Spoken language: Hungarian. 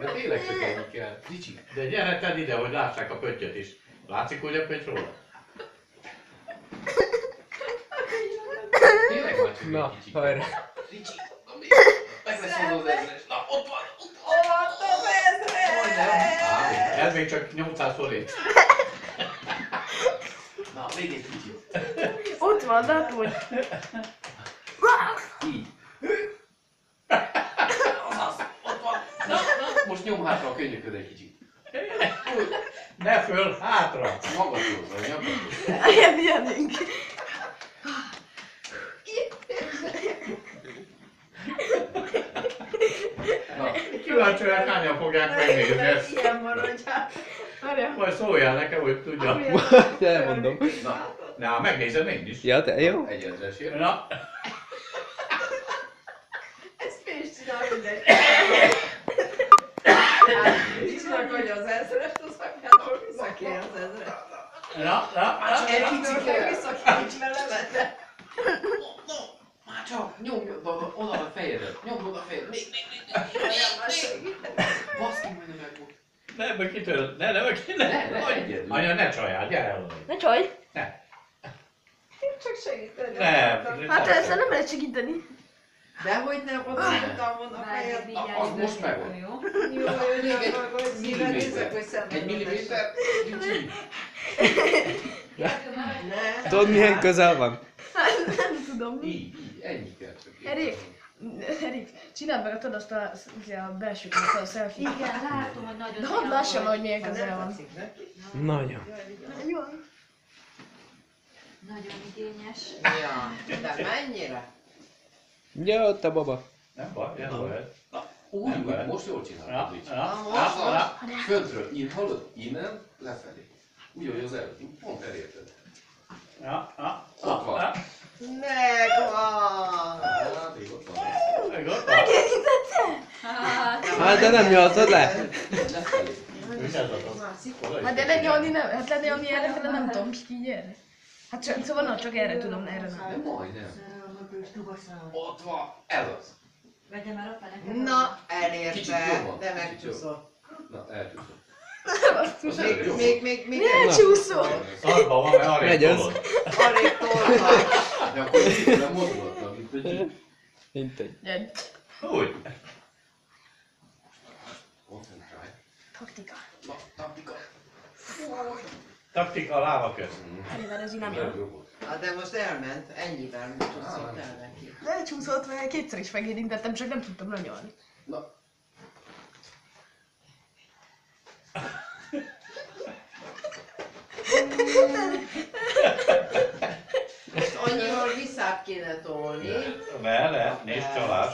De tényleg csak ennyi kell. Ricsi. De gyere tedd ide, hogy lássák a pöttyöt is. Látszik, hogy a pötty róla? Tényleg már csak Na, egy kicsi. hajrá. Ricsi, meg lesz az ezres. Na, ott van, ott van. Avattam ezre! Ez még csak 800 forint. Na, még egy kicsit. Ott van, látod, hogy... Így. Az, ott van. Na, most nyom hátra a könyököd egy kicsit. Ne föl, hátra! Magasodva, nyakadva. Eljönnünk. Na, Kíváncsi vagyok, hányan fogják megnézni ezt. Ilyen maradjál. Várjál. Majd szóljál nekem, hogy tudja. Elmondom. na, Na, megnézem én is. Ja, te jó? egy ezresért. Na, Ezt mi is csinál mindenki. Nincsnek, hogy az ezrest, az magától visszakér az ezrest. na. Egy kicsit visszakér, nincs vele vette. No, már csak, nyomj oda a fejedet. Nyomd oda a fejedet. Még. Baszki, majdnem megvolt. Ne, meg kitöröd. Ne, Ne, egyedül. Anya, ne csaljál, gyere el oda. Ne csalj! Ne. Én csak segíteni. Ne. Hát ezzel nem lehet segíteni. Dehogy nem, oda mondtam volna a fejed. Az most megvolt. Jó, hogy Még nem hogy szíved nézek, hogy szemben. Egy milliméter. Ricsi. Ne. Tudod milyen közel van? Nem tudom. Így, ennyi kell csak. Erik, csináld meg tudod azt a belső képet, a selfie. Igen, látom, hogy nagyon De hadd lássam, hogy milyen közel Nem van. tetszik neki? Nagyon. Jó. Nagyon igényes. Ja, de mennyire? Ja, ott a baba. Nem baj, nem baj. Úgy, Nem baj. most jól Na, csinálod, Ricsi. na. Föntről, így hallod? Innen, lefelé. Úgy, hogy az előtt. Pont elérted. Ott van. Megvan! Hát, még ott van. Hát de nem nyaltad le? Lefelé. Hát de lenyolni nem, hát lenyolni erre nem tudom, így erre. Hát csak, szóval na, csak erre tudom, erre nem. De majdnem. Ott van. Ez az. Vegyem el a feneket. Na, Kicsit elérte, jobban, de kicsit megcsúszott. Na, elcsúszott. Basszus. Még Miért csúszol? Szarba van, mert arrébb Megy ez. tolod. arrébb tolva. De akkor kicsit nem mozgattam, mint a Jeep. Mint egy. Gyere. Úgy. Koncentrálj. Taktika. Na, taktika. Taktika a láva közt. Mivel ez így nem Nem jó. jó volt. Hát de most elment, ennyivel csúszott el neki. Elcsúszott, mert kétszer is megérintettem, csak nem tudtam lenyolni. Na. Most annyival visszább kéne tolni. Ne, nézd csalás.